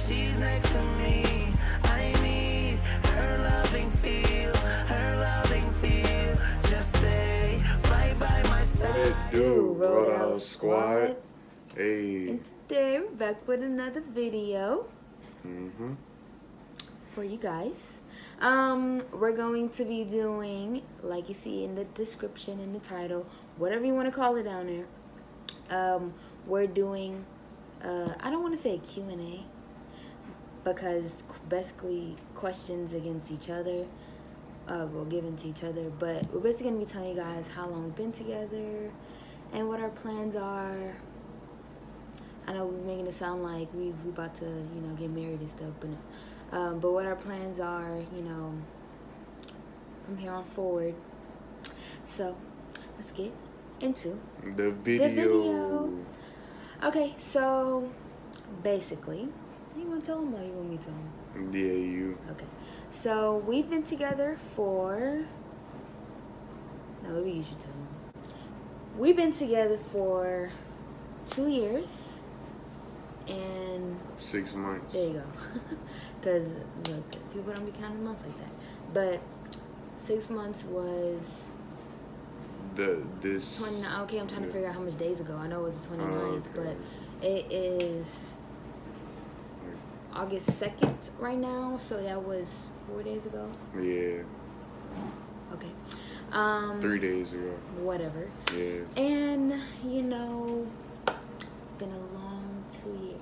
she's next to me. I need her loving feel, just stay right by my side. What it do, Rodyl Squad? Hey. And today we're back with another video for you guys. We're going to be doing, like you see in the description, in the title, whatever you want to call it down there. We're doing, I don't want to say a Q&A, because basically questions against each other, well, given to each other, but we're basically going to be telling you guys how long we've been together and what our plans are. I know we're making it sound like we about to, you know, get married and stuff, but no. But what our plans are, you know, from here on forward. So let's get into the video. Okay, so basically, you want to tell them or you want me to tell them? Yeah, you. Okay, so we've been together for, no, maybe you should tell them. We've been together for 2 years and 6 months. There you go. Because look, people don't be counting months like that. But 6 months was this 29. Okay, I'm trying to figure out how much days ago. I know it was the 29th, but it is August 2nd right now, so that was 4 days ago. Yeah. Okay. 3 days ago. Whatever. Yeah. And you know, it's been a long 2 years.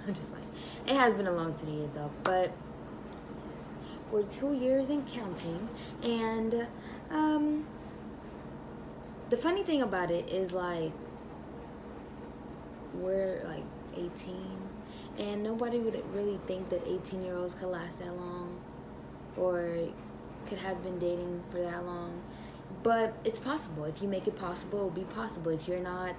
I'm just like, it has been a long 2 years though, but yes, we're 2 years and counting. And the funny thing about it is, like, we're like 18, and nobody would really think that 18-year-olds could last that long or could have been dating for that long. But it's possible. If you make it possible, it'll be possible. If you're not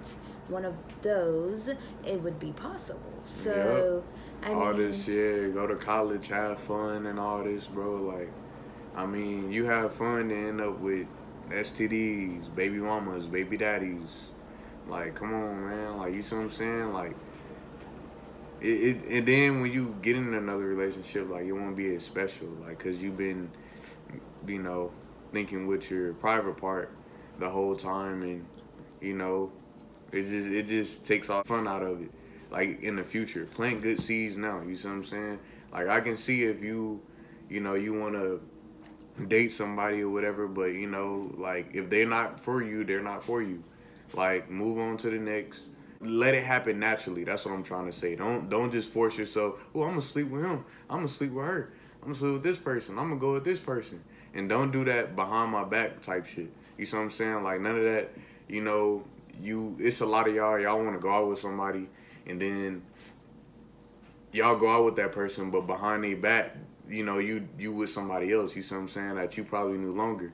one of those, it would be possible. So, yep. All this, go to college, have fun and all this, bro. Like, I mean, you have fun to end up with STDs, baby mamas, baby daddies. Like, come on, man. Like, you see what I'm saying? Like, and then when you get in another relationship, like, it won't be as special. Like, because you've been, you know, thinking with your private part the whole time, and, you know, it just takes all fun out of it. Like, in the future, plant good seeds now. You see what I'm saying? Like, I can see if you know, you want to date somebody or whatever, but, you know, like, if they're not for you, they're not for you. Like, move on to the next. Let it happen naturally. That's what I'm trying to say. Don't just force yourself. Oh, I'm gonna sleep with him. I'm gonna sleep with her. I'm gonna sleep with this person. I'm gonna go with this person. And don't do that behind my back type shit. You see what I'm saying? Like, none of that. You know, it's a lot of y'all want to go out with somebody, and then y'all go out with that person, but behind their back, you know, you with somebody else. You see what I'm saying? That you probably knew longer,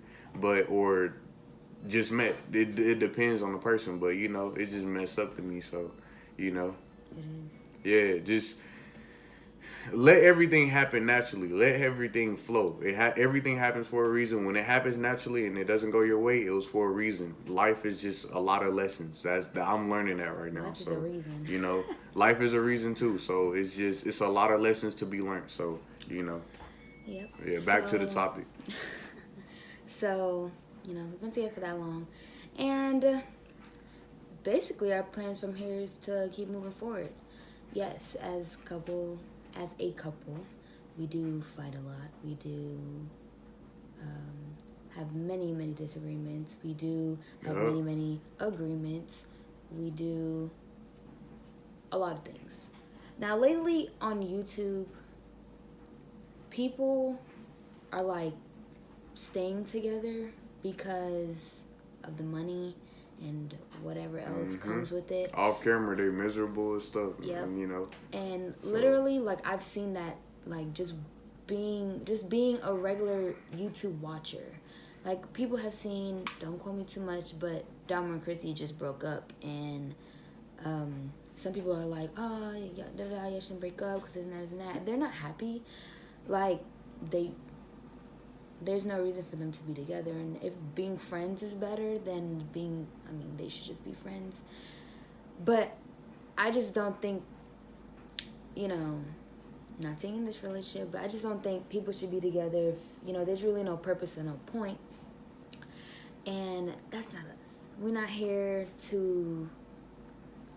or just met. It depends on the person, but, you know, it just messed up to me. So, you know, it is. Yeah, just let everything happen naturally. Let everything flow. Everything happens for a reason. When it happens naturally and it doesn't go your way, it was for a reason. Life is just a lot of lessons. I'm learning that right now. Life is a reason. You know, life is a reason too. So it's a lot of lessons to be learned. So, you know. Yep. Yeah. Back to the topic. So, you know, we've been together for that long, and basically our plans from here is to keep moving forward. Yes, as a couple, we do fight a lot. We do have many disagreements. We do have many agreements. We do a lot of things. Now, lately on YouTube, people are like staying together because of the money and whatever else comes with it. Off camera, they're miserable and stuff. Yep. And, you know. And literally, like, I've seen that, like, just being a regular YouTube watcher. Like, people have seen, don't quote me too much, but Dahmer and Chrissy just broke up, and some people are like, oh, you shouldn't break up because this and that. If they're not happy, like, there's no reason for them to be together. And if being friends is better than they should just be friends. But I just don't think you know, not saying in this relationship, but I just don't think people should be together if, you know, there's really no purpose and no point. And that's not us. We're not here to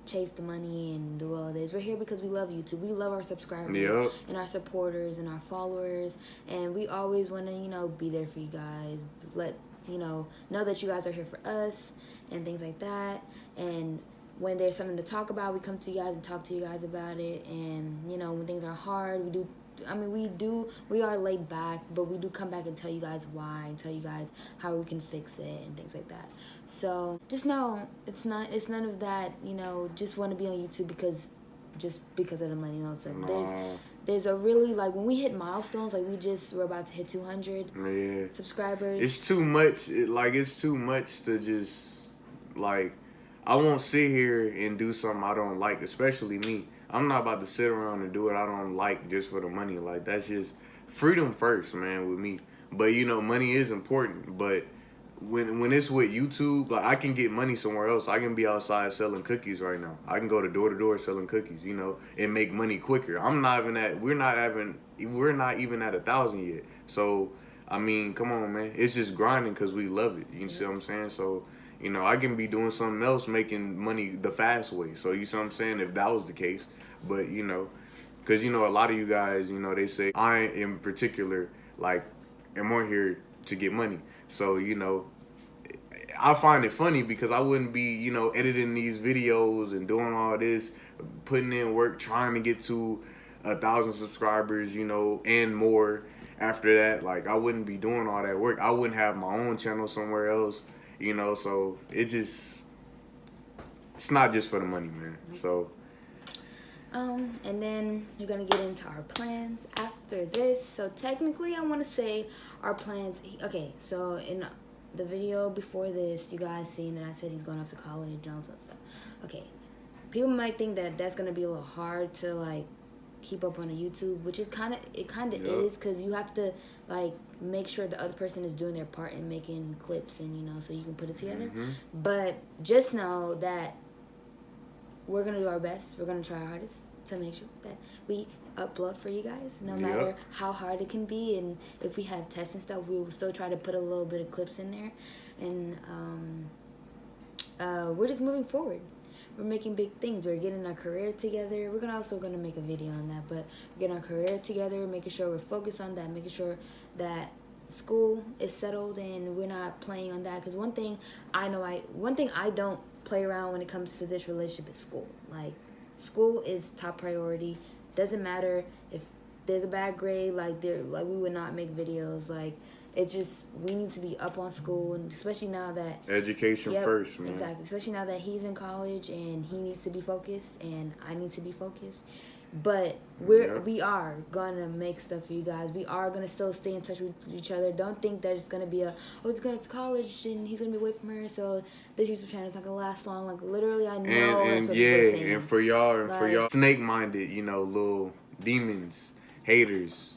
chase the money and do all this. We're here because we love YouTube. We love our subscribers Yep. and our supporters and our followers, and we always want to, you know, be there for you guys. Let you know that you guys are here for us and things like that. And when there's something to talk about, we come to you guys and talk to you guys about it. And, you know, when things are hard, we are laid back, but we do come back and tell you guys why and tell you guys how we can fix it and things like that. So just know it's none of that, you know, just want to be on YouTube because of the money and all that stuff. Nah. There's a really, like, when we hit milestones, like we're about to hit 200 subscribers. It's too much. It's too much to just, like, I won't sit here and do something I don't like, especially me. I'm not about to sit around and do what I don't like just for the money. Like, that's just freedom first, man, with me. But, you know, money is important. But when it's with YouTube, like, I can get money somewhere else. I can be outside selling cookies right now. I can go to door to door selling cookies, you know, and make money quicker. We're not even at 1,000 yet. So, I mean, come on, man. It's just grinding because we love it. You see what I'm saying? So, you know, I can be doing something else, making money the fast way. So, you see what I'm saying? If that was the case. But, you know, because, you know, a lot of you guys, you know, they say, I in particular, like, am on here to get money. So, you know, I find it funny because I wouldn't be, you know, editing these videos and doing all this, putting in work, trying to get to 1,000 subscribers, you know, and more after that. Like, I wouldn't be doing all that work. I wouldn't have my own channel somewhere else, you know, so it's not just for the money, man. So. And then you're going to get into our plans after this. So technically, I want to say our plans. Okay, so in the video before this, you guys seen that I said he's going off to college and all that stuff. Okay, people might think that that's going to be a little hard to, like, keep up on a YouTube, which is kind of is, because you have to, like, make sure the other person is doing their part in making clips and, you know, so you can put it together. Mm-hmm. But just know that we're going to do our best. We're going to try our hardest to make sure that we upload for you guys, no matter how hard it can be. And if we have tests and stuff, we will still try to put a little bit of clips in there. And we're just moving forward. We're making big things. We're getting our career together. We're also going to make a video on that. But we're getting our career together, making sure we're focused on that, making sure that school is settled and we're not playing on that. Because one thing I don't play around when it comes to this relationship is school. Like, school is top priority. Doesn't matter if there's a bad grade, we would not make videos. Like, it's just, we need to be up on school, and especially now that education first, man. Exactly. Especially now that he's in college and he needs to be focused and I need to be focused. But we are gonna make stuff for you guys. We are gonna still stay in touch with each other. Don't think that it's gonna be he's going to college and he's gonna be away from her, so this YouTube channel is not gonna last long. Like, literally, I know that's what people are saying. And for y'all snake-minded, you know, little demons, haters,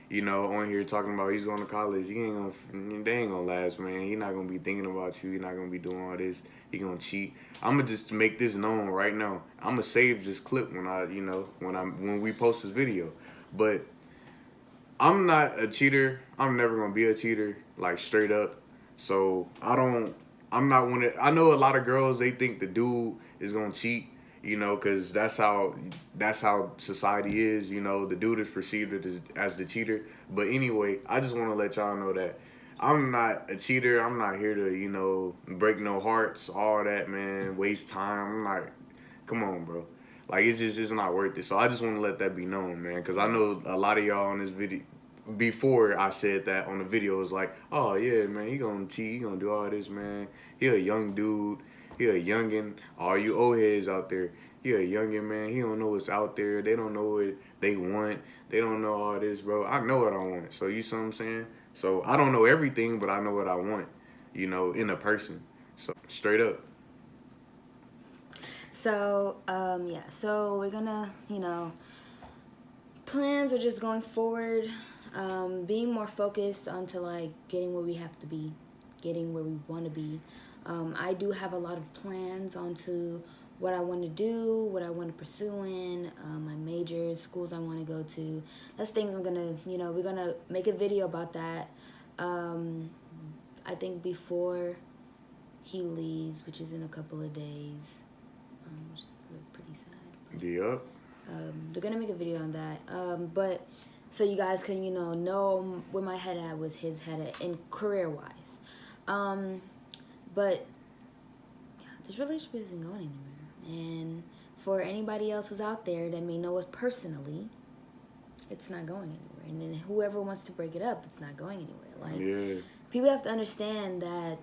you know, on here talking about he's going to college. They ain't gonna last, man. He not gonna be thinking about you. He not gonna be doing all this. He gonna cheat. I'm gonna just make this known right now. I'm gonna save this clip when we post this video. But I'm not a cheater. I'm never gonna be a cheater, like, straight up. So I know a lot of girls, they think the dude is gonna cheat, you know, because that's how society is, you know. The dude is perceived as the cheater. But anyway, I just want to let y'all know that I'm not a cheater. I'm not here to, you know, break no hearts, all that, man, waste time. Come on, bro. Like, it's not worth it. So I just want to let that be known, man, because I know a lot of y'all on this video, before I said that on the video, was like, oh, yeah, man, he gonna cheat, he gonna do all this, man. He a young dude. He a youngin'. All you old heads out there, he a youngin', man. He don't know what's out there. They don't know what they want. They don't know all this, bro. I know what I want. So you see what I'm saying? So I don't know everything, but I know what I want, you know, in a person. So straight up. So, so we're gonna, you know, plans are just going forward, being more focused onto, like, getting where we have to be, getting where we want to be. I do have a lot of plans onto what I want to do, what I want to pursue in, my majors, schools I want to go to. That's things I'm gonna, we're gonna make a video about that. I think before he leaves, which is in a couple of days, which is pretty sad. Yep. They're gonna make a video on that. But so you guys can, know where my head at was his head at in career wise. But yeah, this relationship isn't going anywhere. And for anybody else who's out there that may know us personally, it's not going anywhere. And then whoever wants to break it up, it's not going anywhere. Like, people have to understand that.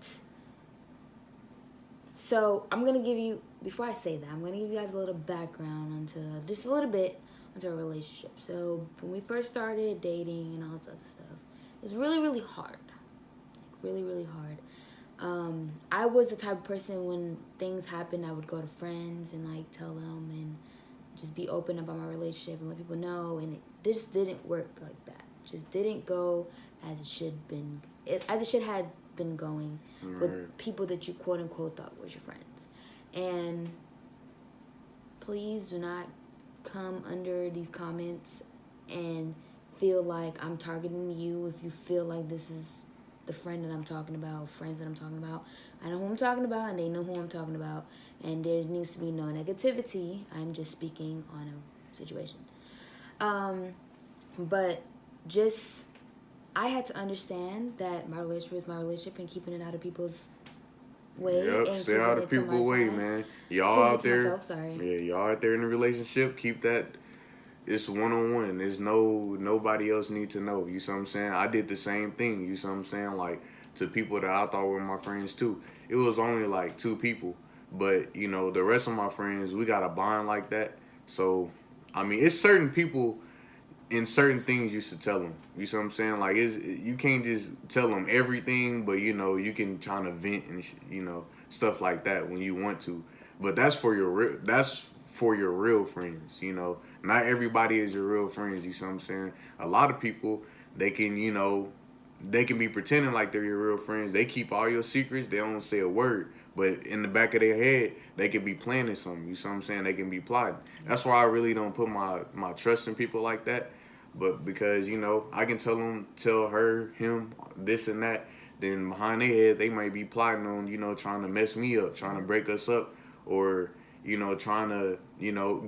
So I'm going to give you, before I say that, I'm going to give you guys a little background just a little bit onto our relationship. So when we first started dating and all this other stuff, it was really, really hard. Like, really, really hard. I was the type of person when things happened, I would go to friends and like tell them and just be open about my relationship and let people know. And it just didn't work like that. Just didn't go as it should have been going with people that you quote unquote thought was your friends. And please do not come under these comments and feel like I'm targeting you if you feel like this is the friend that I'm talking about, friends that I'm talking about. I know who I'm talking about, and they know who I'm talking about, and there needs to be no negativity. I'm just speaking on a situation. But just, I had to understand that my relationship is my relationship and keeping it out of people's way. Yep, and stay out of people's way, man. Y'all out there, y'all out there in a relationship, keep that. It's one-on-one. There's nobody else need to know. You see what I'm saying? I did the same thing. You see what I'm saying? Like, to people that I thought were my friends too. It was only like 2 people. But, the rest of my friends, we got a bond like that. So, I mean, it's certain people in certain things you should tell them. You see what I'm saying? Like, you can't just tell them everything, but, you can try to vent and, stuff like that when you want to. But that's for your real friends, Not everybody is your real friends, you see what I'm saying? A lot of people, they can be pretending like they're your real friends. They keep all your secrets. They don't say a word. But in the back of their head, they can be planning something, you see what I'm saying? They can be plotting. That's why I really don't put my trust in people like that. But because, I can tell her, him, this and that. Then behind their head, they might be plotting on, trying to mess me up, trying to break us up, or trying to,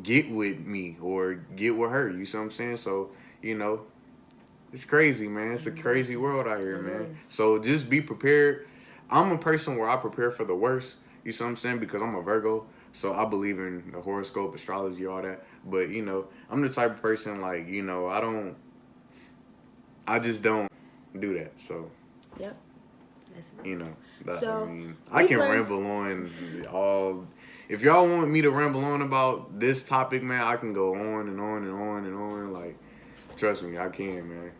get with me or get with her. You see what I'm saying? So, it's crazy, man. It's a crazy world out here, man. So just be prepared. I'm a person where I prepare for the worst. You see what I'm saying? Because I'm a Virgo. So I believe in the horoscope, astrology, all that. But, I'm the type of person like, I just don't do that. So. Yep. I can ramble on all. If y'all want me to ramble on about this topic, man, I can go on and on and on and on. Like, trust me, I can, man.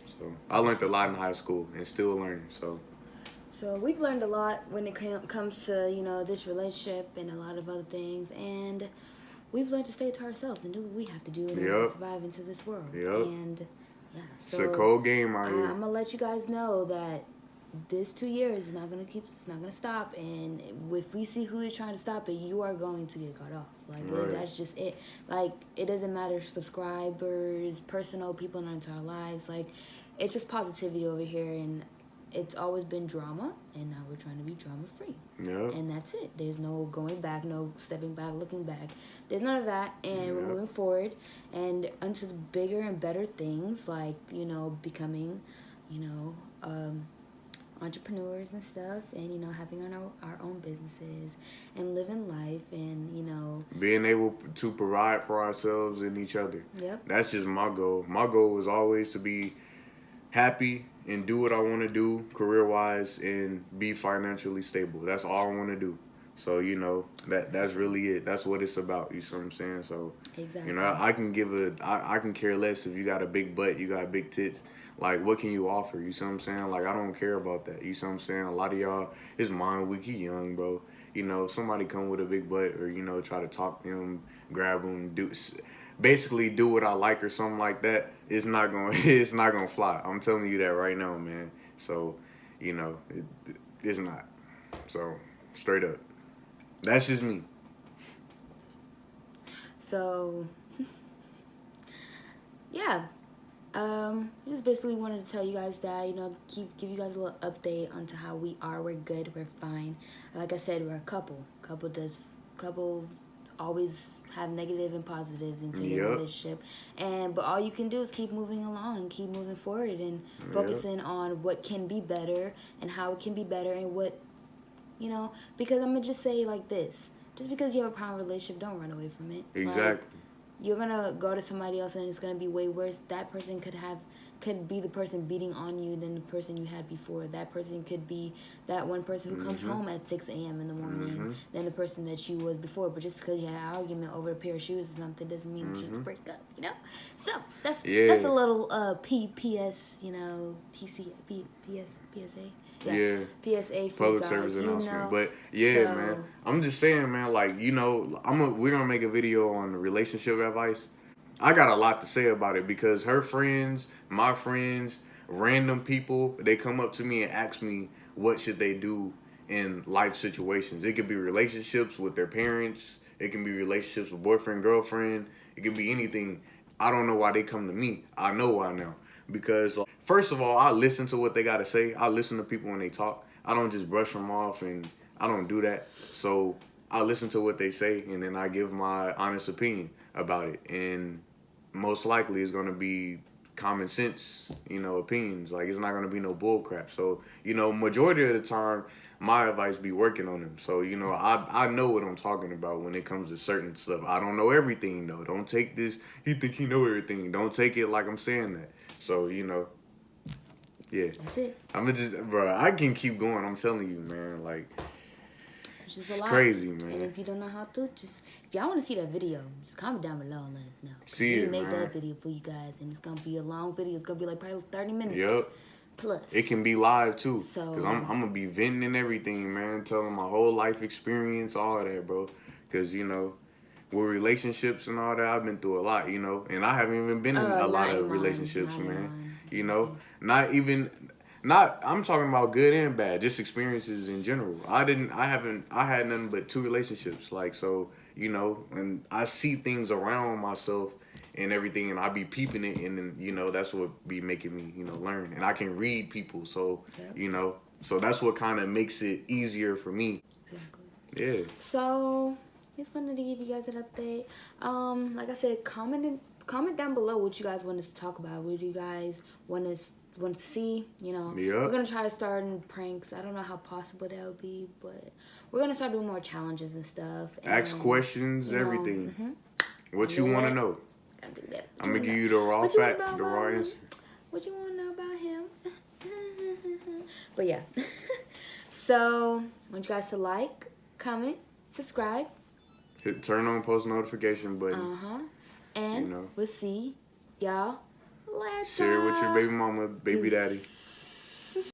So I learned a lot in high school and still learning. So we've learned a lot when it comes to this relationship and a lot of other things, and we've learned to stay to ourselves and do what we have to do in order to survive into this world. Yep. And yeah, so it's a cold game out here. I'm gonna let you guys know that this 2 years is not gonna stop, and if we see who is trying to stop it, you are going to get cut off. Like, that's just it. Like, it doesn't matter subscribers, personal people into our lives. Like, it's just positivity over here, and it's always been drama, and now we're trying to be drama free. Yeah. And that's it. There's no going back, no stepping back, looking back. There's none of that, and we're moving forward and onto the bigger and better things, like becoming entrepreneurs and stuff, and having our own businesses and living life, and being able to provide for ourselves and each other. Yep. That's just my goal. My goal is always to be happy and do what I want to do career wise and be financially stable. That's all I want to do. So that's really it. That's what it's about. You see what I'm saying? So exactly. I can I can care less if you got a big butt, you got big tits. Like, what can you offer? You see what I'm saying? Like, I don't care about that. You see what I'm saying? A lot of y'all, his mind weak, he young, bro. Somebody come with a big butt or, try to talk to him, grab him, basically do what I like or something like that. It's not gonna fly. I'm telling you that right now, man. So, it's not. So, straight up. That's just me. So, yeah. Just basically wanted to tell you guys that, give you guys a little update onto how we are. We're good. We're fine. Like I said, we're a couple. Couple always have negative and positives into their relationship. But all you can do is keep moving along and keep moving forward and focusing on what can be better and how it can be better and what, because I'm going to just say like this. Just because you have a problem relationship, don't run away from it. Exactly. Like, you're gonna go to somebody else and it's gonna be way worse. That person could be the person beating on you than the person you had before. That person could be that one person who comes home at 6 a.m. in the morning than the person that you was before. But just because you had an argument over a pair of shoes or something doesn't mean that you have to break up, So that's a little PSA. Yeah. PSA for public guys, service announcement. But man, I'm just saying, man, like, we're gonna make a video on relationship advice. I got a lot to say about it because her friends, my friends, random people, they come up to me and ask me what should they do in life situations. It could be relationships with their parents. It can be relationships with boyfriend, girlfriend. It could be anything. I don't know why they come to me. I know why now. Because, first of all, I listen to what they got to say. I listen to people when they talk. I don't just brush them off, and I don't do that. So I listen to what they say, and then I give my honest opinion about it. And most likely it's going to be common sense, opinions. Like, it's not going to be no bull crap. So, majority of the time, my advice be working on them. So, I know what I'm talking about when it comes to certain stuff. I don't know everything, though. Don't take this, you think you know everything. Don't take it like I'm saying that. So, yeah. That's it. Bro, I can keep going. I'm telling you, man. Like, it's crazy, man. And if you don't know how to, if y'all want to see that video, just comment down below and let us know. See it, man. We made that video for you guys, and it's going to be a long video. It's going to be like probably 30 minutes. Yep. Plus. It can be live, too. Because I'm going to be venting and everything, man. Telling my whole life experience, all of that, bro. Because, with relationships and all that, I've been through a lot, and I haven't even been in a lot of relationships, man. I'm talking about good and bad, just experiences in general. I had nothing but 2 relationships, like, so, and I see things around myself and everything, and I be peeping it, and then, that's what be making me, learn, and I can read people, so, so that's what kind of makes it easier for me. Exactly. Yeah. So, just wanted to give you guys an update. Like I said, comment down below what you guys want us to talk about. What do you guys want to see? We're gonna try to start in pranks. I don't know how possible that would be, but we're gonna start doing more challenges and stuff. And, ask questions, everything. What you want to know? Gotta do that. I'm gonna give you the raw fact, the raw answer. What you want to know about him? But yeah. So, I want you guys to like, comment, subscribe. Turn on post notification button. And we'll see y'all later. Share it with your baby mama, baby daddy.